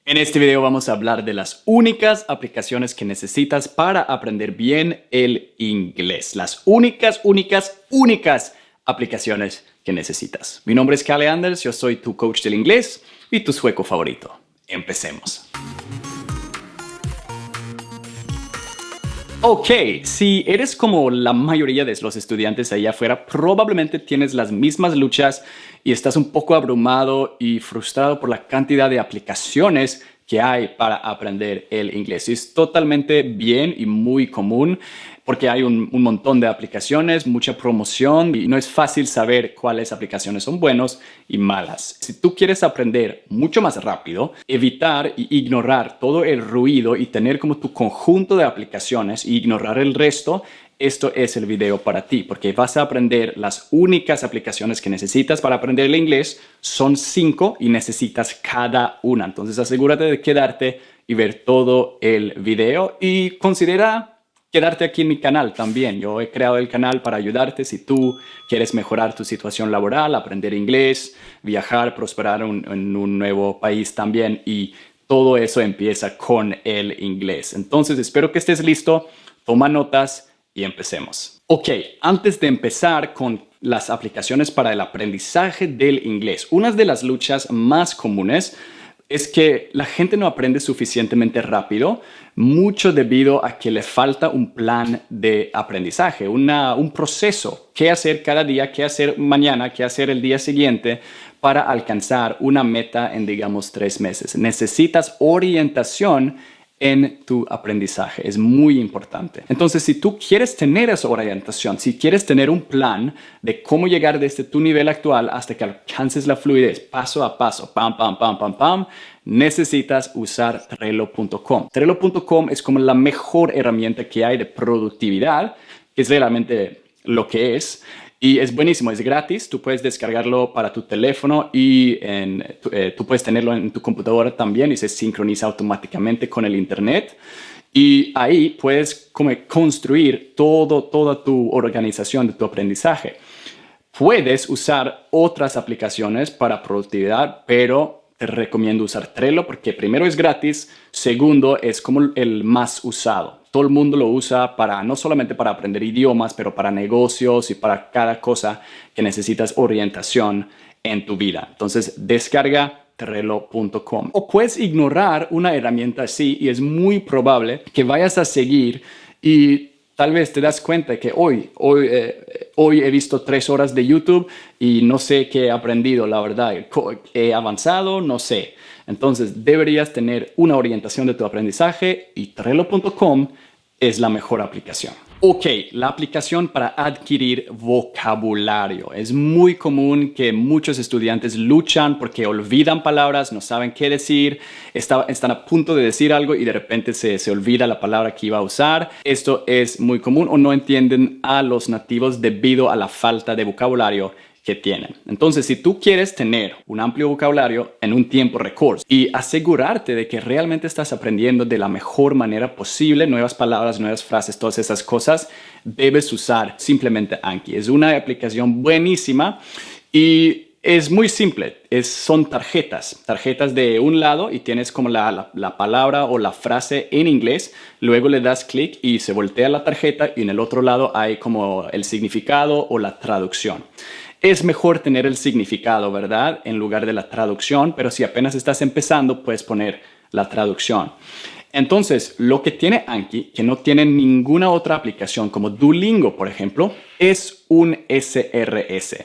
En este video vamos a hablar de las únicas aplicaciones que necesitas para aprender bien el inglés. Las únicas aplicaciones que necesitas. Mi nombre es Kalle Anders, yo soy tu coach del inglés y tu sueco favorito. Empecemos. Ok, si eres como la mayoría de los estudiantes allá afuera, probablemente tienes las mismas luchas y estás un poco abrumado y frustrado por la cantidad de aplicaciones que hay para aprender el inglés. Y es totalmente bien y muy común porque hay un montón de aplicaciones, mucha promoción y no es fácil saber cuáles aplicaciones son buenas y malas. Si tú quieres aprender mucho más rápido, evitar y ignorar todo el ruido y tener como tu conjunto de aplicaciones y ignorar el resto, esto es el video para ti, porque vas a aprender las únicas aplicaciones que necesitas para aprender el inglés. Son 5 y necesitas cada una. Entonces asegúrate de quedarte y ver todo el video y considera quedarte aquí en mi canal también. Yo he creado el canal para ayudarte si tú quieres mejorar tu situación laboral, aprender inglés, viajar, prosperar en un nuevo país también, y todo eso empieza con el inglés. Entonces espero que estés listo, toma notas y empecemos. Ok, antes de empezar con las aplicaciones para el aprendizaje del inglés, una de las luchas más comunes es que la gente no aprende suficientemente rápido, mucho debido a que le falta un plan de aprendizaje, un proceso, qué hacer cada día, qué hacer mañana, qué hacer el día siguiente para alcanzar una meta en, digamos, 3 meses. Necesitas orientación en tu aprendizaje, es muy importante. Entonces, si tú quieres tener esa orientación, si quieres tener un plan de cómo llegar desde tu nivel actual hasta que alcances la fluidez paso a paso, necesitas usar Trello.com. Trello.com es como la mejor herramienta que hay de productividad, que es realmente lo que es. Y es buenísimo, es gratis, tú puedes descargarlo para tu teléfono y tú puedes tenerlo en tu computadora también y se sincroniza automáticamente con el internet. Y ahí puedes construir toda tu organización de tu aprendizaje. Puedes usar otras aplicaciones para productividad, pero te recomiendo usar Trello porque primero es gratis, segundo es como el más usado. Todo el mundo lo usa no solamente para aprender idiomas, pero para negocios y para cada cosa que necesitas orientación en tu vida. Entonces, descarga Trello.com. O puedes ignorar una herramienta así y es muy probable que vayas a seguir y tal vez te das cuenta que hoy he visto 3 horas de YouTube y no sé qué he aprendido, la verdad. ¿He avanzado? No sé. Entonces, deberías tener una orientación de tu aprendizaje y Trello.com es la mejor aplicación. Ok, la aplicación para adquirir vocabulario. Es muy común que muchos estudiantes luchan porque olvidan palabras, no saben qué decir, están a punto de decir algo y de repente se olvida la palabra que iba a usar. Esto es muy común o no entienden a los nativos debido a la falta de vocabulario que tienen. Entonces, si tú quieres tener un amplio vocabulario en un tiempo récord y asegurarte de que realmente estás aprendiendo de la mejor manera posible, nuevas palabras, nuevas frases, todas esas cosas, debes usar simplemente Anki. Es una aplicación buenísima y es muy simple. Son tarjetas de un lado y tienes como la palabra o la frase en inglés. Luego le das clic y se voltea la tarjeta y en el otro lado hay como el significado o la traducción. Es mejor tener el significado, ¿verdad?, en lugar de la traducción, pero si apenas estás empezando, puedes poner la traducción. Entonces, lo que tiene Anki, que no tiene ninguna otra aplicación, como Duolingo, por ejemplo, es un SRS,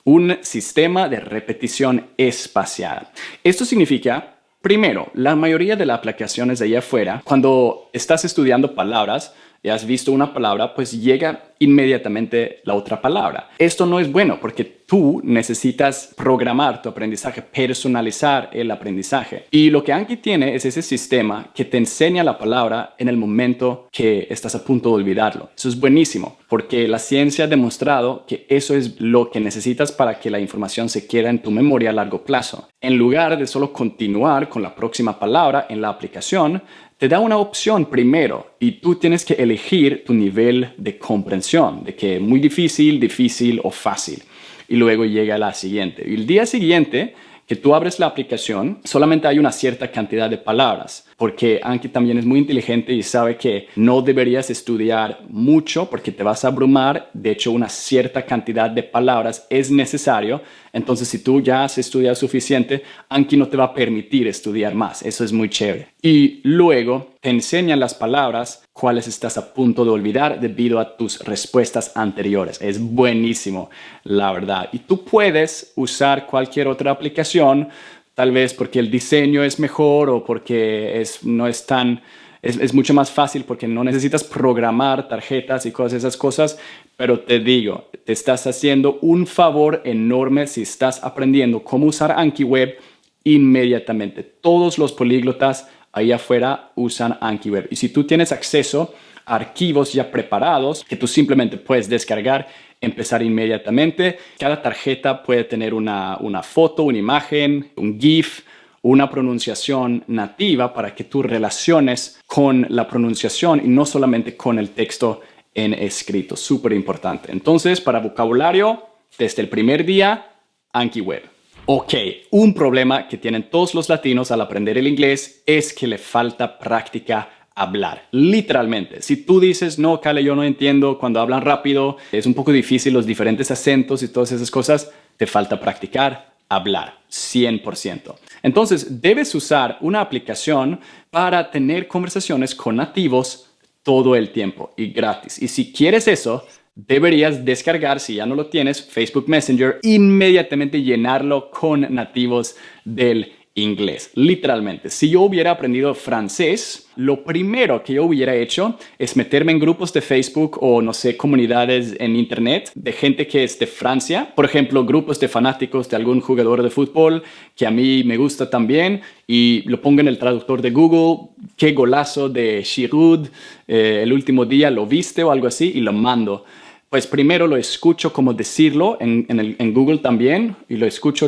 un sistema de repetición espaciada. Esto significa, primero, la mayoría de las aplicaciones de allá afuera, cuando estás estudiando palabras, y has visto una palabra, pues llega inmediatamente la otra palabra. Esto no es bueno porque tú necesitas programar tu aprendizaje, personalizar el aprendizaje. Y lo que Anki tiene es ese sistema que te enseña la palabra en el momento que estás a punto de olvidarlo. Eso es buenísimo porque la ciencia ha demostrado que eso es lo que necesitas para que la información se quede en tu memoria a largo plazo. En lugar de solo continuar con la próxima palabra en la aplicación, te da una opción primero y tú tienes que elegir tu nivel de comprensión, de que muy difícil, difícil o fácil. Y luego llega la siguiente. Y el día siguiente que tú abres la aplicación, solamente hay una cierta cantidad de palabras, porque Anki también es muy inteligente y sabe que no deberías estudiar mucho porque te vas a abrumar. De hecho, una cierta cantidad de palabras es necesario. Entonces, si tú ya has estudiado suficiente, Anki no te va a permitir estudiar más. Eso es muy chévere. Y luego te enseñan las palabras cuáles estás a punto de olvidar debido a tus respuestas anteriores. Es buenísimo, la verdad. Y tú puedes usar cualquier otra aplicación, tal vez porque el diseño es mejor o porque no es tan... Es mucho más fácil porque no necesitas programar tarjetas y todas esas cosas, pero te digo, te estás haciendo un favor enorme si estás aprendiendo cómo usar Anki Web inmediatamente. Todos los políglotas ahí afuera usan Anki Web. Y si tú tienes acceso a archivos ya preparados que tú simplemente puedes descargar, empezar inmediatamente. Cada tarjeta puede tener una foto, una imagen, un GIF, una pronunciación nativa para que tú relaciones con la pronunciación y no solamente con el texto en escrito. Súper importante. Entonces, para vocabulario, desde el primer día, Anki Web. Ok, un problema que tienen todos los latinos al aprender el inglés es que le falta práctica hablar. Literalmente, si tú dices, no, Kale, yo no entiendo cuando hablan rápido, es un poco difícil los diferentes acentos y todas esas cosas, te falta practicar hablar, 100%. Entonces, debes usar una aplicación para tener conversaciones con nativos todo el tiempo y gratis. Y si quieres eso, deberías descargar, si ya no lo tienes, Facebook Messenger, inmediatamente llenarlo con nativos del inglés. Literalmente, si yo hubiera aprendido francés, lo primero que yo hubiera hecho es meterme en grupos de Facebook o, no sé, comunidades en internet de gente que es de Francia. Por ejemplo, grupos de fanáticos de algún jugador de fútbol que a mí me gusta también y lo pongo en el traductor de Google. Qué golazo de Giroud el último día, ¿lo viste o algo así? Y lo mando. Pues primero lo escucho como decirlo en Google también, y lo escucho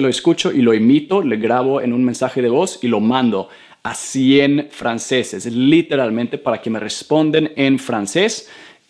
y lo imito, le grabo en un mensaje de voz y lo mando a 100 franceses, literalmente para que me responden en francés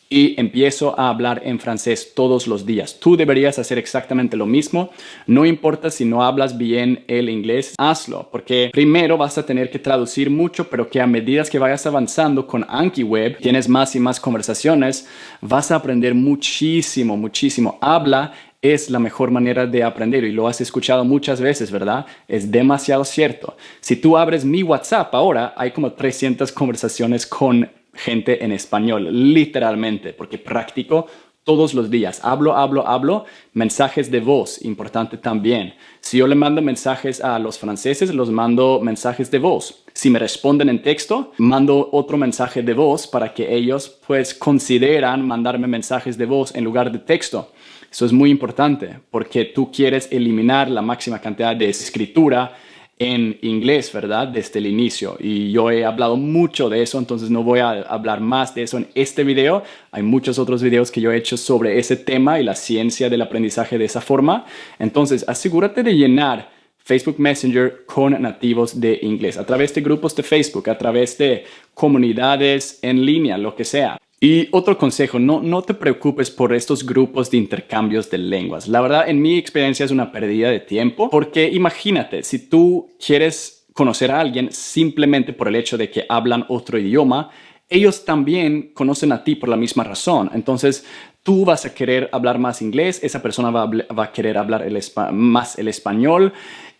y empiezo a hablar en francés todos los días. Tú deberías hacer exactamente lo mismo. No importa si no hablas bien el inglés, hazlo, porque primero vas a tener que traducir mucho, pero que a medida que vayas avanzando con Anki Web, tienes más y más conversaciones, vas a aprender muchísimo, muchísimo. Habla es la mejor manera de aprender y lo has escuchado muchas veces, ¿verdad? Es demasiado cierto. Si tú abres mi WhatsApp ahora, hay como 300 conversaciones con gente en español, literalmente, porque practico todos los días. Hablo. Mensajes de voz, importante también. Si yo le mando mensajes a los franceses, los mando mensajes de voz. Si me responden en texto, mando otro mensaje de voz para que ellos pues consideran mandarme mensajes de voz en lugar de texto. Eso es muy importante porque tú quieres eliminar la máxima cantidad de escritura en inglés, ¿verdad? Desde el inicio. Y yo he hablado mucho de eso, entonces no voy a hablar más de eso en este video. Hay muchos otros videos que yo he hecho sobre ese tema y la ciencia del aprendizaje de esa forma. Entonces, asegúrate de llenar Facebook Messenger con nativos de inglés, a través de grupos de Facebook, a través de comunidades en línea, lo que sea. Y otro consejo, no te preocupes por estos grupos de intercambios de lenguas. La verdad, en mi experiencia es una pérdida de tiempo, porque imagínate, si tú quieres conocer a alguien simplemente por el hecho de que hablan otro idioma, ellos también conocen a ti por la misma razón. Entonces, tú vas a querer hablar más inglés, esa persona va a querer hablar más el español.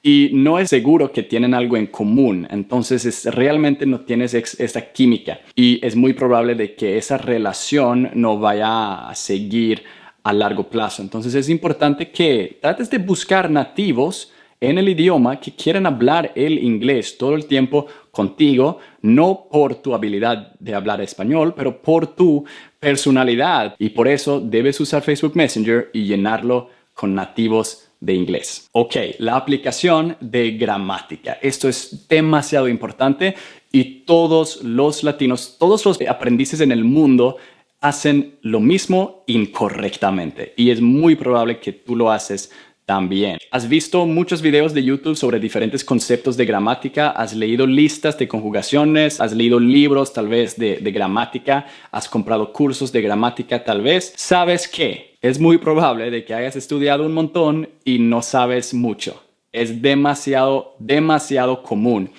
Y no es seguro que tienen algo en común, entonces realmente no tienes esa química y es muy probable de que esa relación no vaya a seguir a largo plazo. Entonces es importante que trates de buscar nativos en el idioma que quieran hablar el inglés todo el tiempo contigo, no por tu habilidad de hablar español, pero por tu personalidad. Y por eso debes usar Facebook Messenger y llenarlo con nativos de inglés. Ok, la aplicación de gramática. Esto es demasiado importante y todos los latinos, todos los aprendices en el mundo hacen lo mismo incorrectamente y es muy probable que tú lo haces también. ¿Has visto muchos videos de YouTube sobre diferentes conceptos de gramática? ¿Has leído listas de conjugaciones? ¿Has leído libros tal vez de gramática? ¿Has comprado cursos de gramática tal vez? ¿Sabes qué? Es muy probable de que hayas estudiado un montón y no sabes mucho. Es demasiado, demasiado común.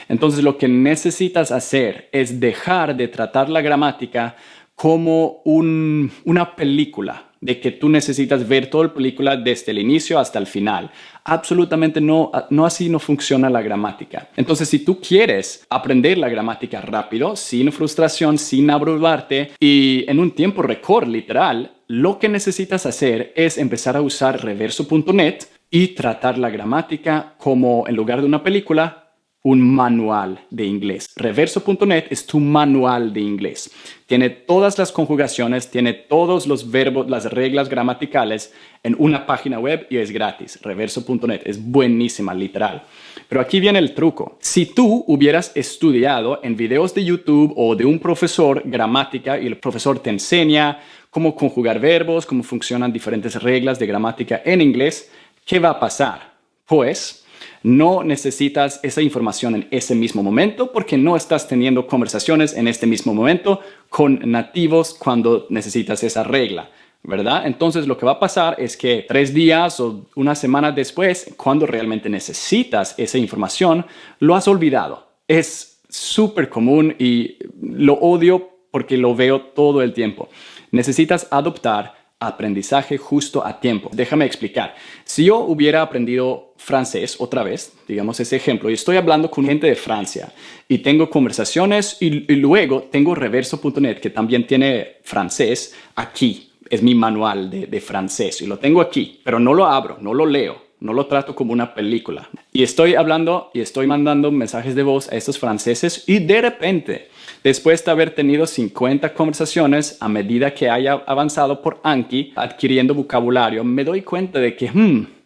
Entonces lo que necesitas hacer es dejar de tratar la gramática como una película, de que tú necesitas ver toda la película desde el inicio hasta el final. Absolutamente no, así no funciona la gramática. Entonces, si tú quieres aprender la gramática rápido, sin frustración, sin abrumarte y en un tiempo récord literal, lo que necesitas hacer es empezar a usar reverso.net y tratar la gramática como, en lugar de una película, un manual de inglés. Reverso.net es tu manual de inglés. Tiene todas las conjugaciones, tiene todos los verbos, las reglas gramaticales en una página web y es gratis. Reverso.net es buenísima, literal. Pero aquí viene el truco. Si tú hubieras estudiado en videos de YouTube o de un profesor gramática y el profesor te enseña cómo conjugar verbos, cómo funcionan diferentes reglas de gramática en inglés, ¿qué va a pasar? Pues no necesitas esa información en ese mismo momento porque no estás teniendo conversaciones en este mismo momento con nativos cuando necesitas esa regla, ¿verdad? Entonces lo que va a pasar es que 3 días o una semana después, cuando realmente necesitas esa información, lo has olvidado. Es súper común y lo odio porque lo veo todo el tiempo. Necesitas adoptar aprendizaje justo a tiempo. Déjame explicar. Si yo hubiera aprendido francés otra vez, digamos ese ejemplo, y estoy hablando con gente de Francia y tengo conversaciones y luego tengo reverso.net que también tiene francés aquí. Es mi manual de francés y lo tengo aquí, pero no lo abro, no lo leo. No lo trato como una película. Y estoy hablando y estoy mandando mensajes de voz a estos franceses y de repente, después de haber tenido 50 conversaciones a medida que haya avanzado por Anki, adquiriendo vocabulario, me doy cuenta de que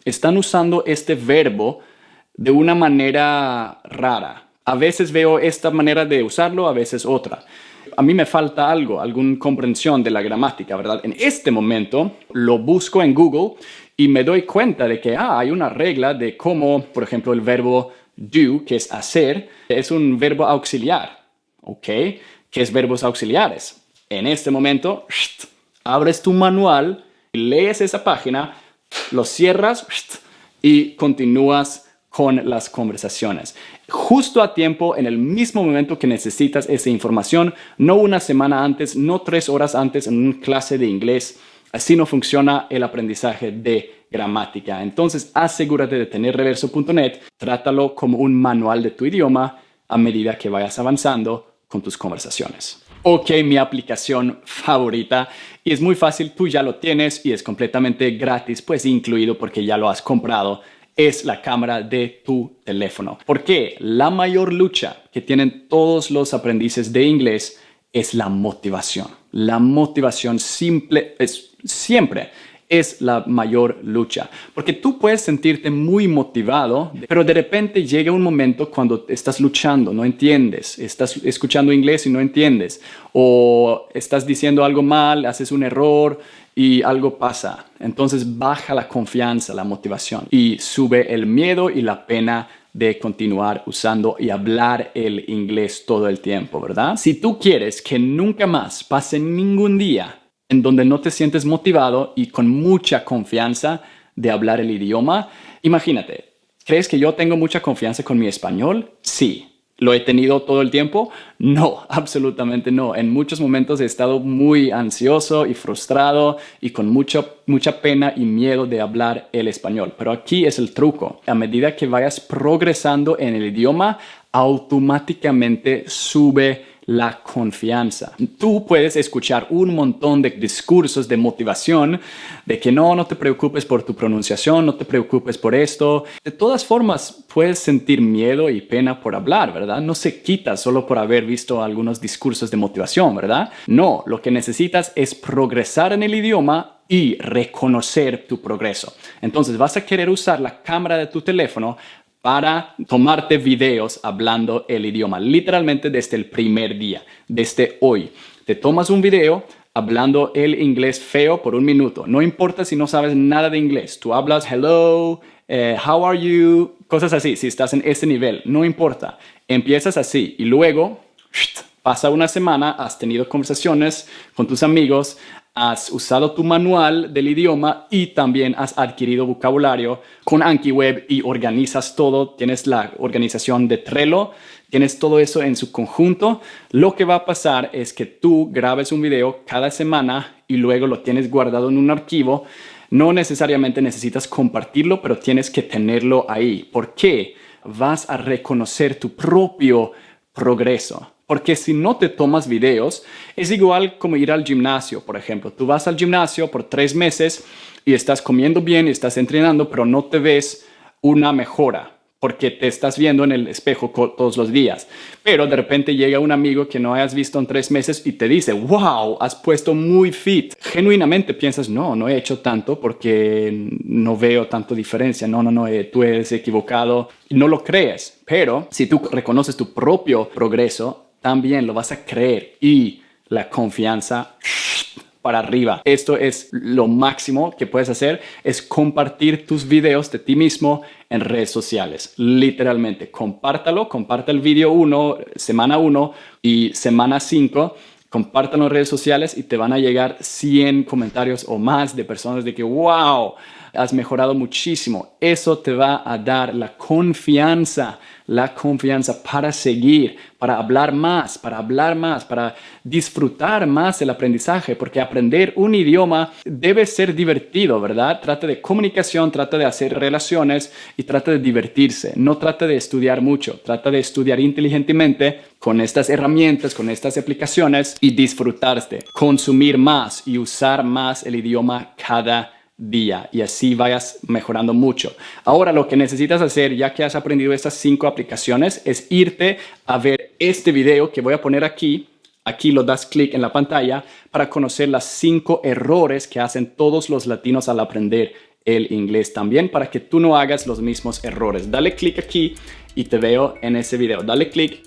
están usando este verbo de una manera rara. A veces veo esta manera de usarlo, a veces otra. A mí me falta algo, alguna comprensión de la gramática, ¿verdad? En este momento lo busco en Google y me doy cuenta de que hay una regla de cómo, por ejemplo, el verbo do, que es hacer, es un verbo auxiliar. ¿Ok? ¿Qué es verbos auxiliares? En este momento, abres tu manual, lees esa página, lo cierras y continúas con las conversaciones. Justo a tiempo, en el mismo momento que necesitas esa información, no una semana antes, no 3 horas antes en una clase de inglés. Así no funciona el aprendizaje de gramática. Entonces, asegúrate de tener reverso.net, trátalo como un manual de tu idioma a medida que vayas avanzando con tus conversaciones. Ok, mi aplicación favorita y es muy fácil, tú ya lo tienes y es completamente gratis, pues incluido porque ya lo has comprado, es la cámara de tu teléfono. Porque la mayor lucha que tienen todos los aprendices de inglés es la motivación. La motivación siempre es la mayor lucha. Porque tú puedes sentirte muy motivado, pero de repente llega un momento cuando estás luchando, no entiendes, estás escuchando inglés y no entiendes, o estás diciendo algo mal, haces un error y algo pasa. Entonces baja la confianza, la motivación y sube el miedo y la pena de continuar usando y hablar el inglés todo el tiempo, ¿verdad? Si tú quieres que nunca más pase ningún día en donde no te sientes motivado y con mucha confianza de hablar el idioma, imagínate, ¿crees que yo tengo mucha confianza con mi español? Sí. ¿Lo he tenido todo el tiempo? No, absolutamente no. En muchos momentos he estado muy ansioso y frustrado y con mucha pena y miedo de hablar el español. Pero aquí es el truco. A medida que vayas progresando en el idioma, automáticamente sube la confianza. Tú puedes escuchar un montón de discursos de motivación, de que no te preocupes por tu pronunciación, no te preocupes por esto. De todas formas, puedes sentir miedo y pena por hablar, ¿verdad? No se quita solo por haber visto algunos discursos de motivación, ¿verdad? No, lo que necesitas es progresar en el idioma y reconocer tu progreso. Entonces vas a querer usar la cámara de tu teléfono para tomarte videos hablando el idioma, literalmente desde el primer día, desde hoy. Te tomas un video hablando el inglés feo por 1 minuto. No importa si no sabes nada de inglés. Tú hablas hello, how are you, cosas así. Si estás en ese nivel, no importa. Empiezas así y luego pasa una semana, has tenido conversaciones con tus amigos, has usado tu manual del idioma y también has adquirido vocabulario con Anki Web y organizas todo, tienes la organización de Trello, tienes todo eso en su conjunto, lo que va a pasar es que tú grabes un video cada semana y luego lo tienes guardado en un archivo. No necesariamente necesitas compartirlo, pero tienes que tenerlo ahí. ¿Por qué? Vas a reconocer tu propio progreso. Porque si no te tomas videos, es igual como ir al gimnasio, por ejemplo. Tú vas al gimnasio por 3 meses y estás comiendo bien y estás entrenando, pero no te ves una mejora porque te estás viendo en el espejo todos los días. Pero de repente llega un amigo que no hayas visto en 3 meses y te dice, wow, has puesto muy fit. Genuinamente piensas, no he hecho tanto porque no veo tanta diferencia. No, tú eres equivocado. Y no lo crees. Pero si tú reconoces tu propio progreso, también lo vas a creer y la confianza para arriba. Esto es lo máximo que puedes hacer, es compartir tus videos de ti mismo en redes sociales. Literalmente, comparta el video 1, semana 1 y semana 5. Compártalo en redes sociales y te van a llegar 100 comentarios o más de personas de que, wow, has mejorado muchísimo. Eso te va a dar la confianza para seguir, para hablar más, para disfrutar más el aprendizaje, porque aprender un idioma debe ser divertido, ¿verdad? Trata de comunicación, trata de hacer relaciones y trata de divertirse. No trata de estudiar mucho, trata de estudiar inteligentemente con estas herramientas, con estas aplicaciones y disfrutarte, consumir más y usar más el idioma cada día y así vayas mejorando mucho. Ahora lo que necesitas hacer, ya que has aprendido estas 5 aplicaciones, es irte a ver este video que voy a poner aquí. Aquí lo das clic en la pantalla para conocer las 5 errores que hacen todos los latinos al aprender el inglés también, para que tú no hagas los mismos errores. Dale clic aquí y te veo en ese video. Dale clic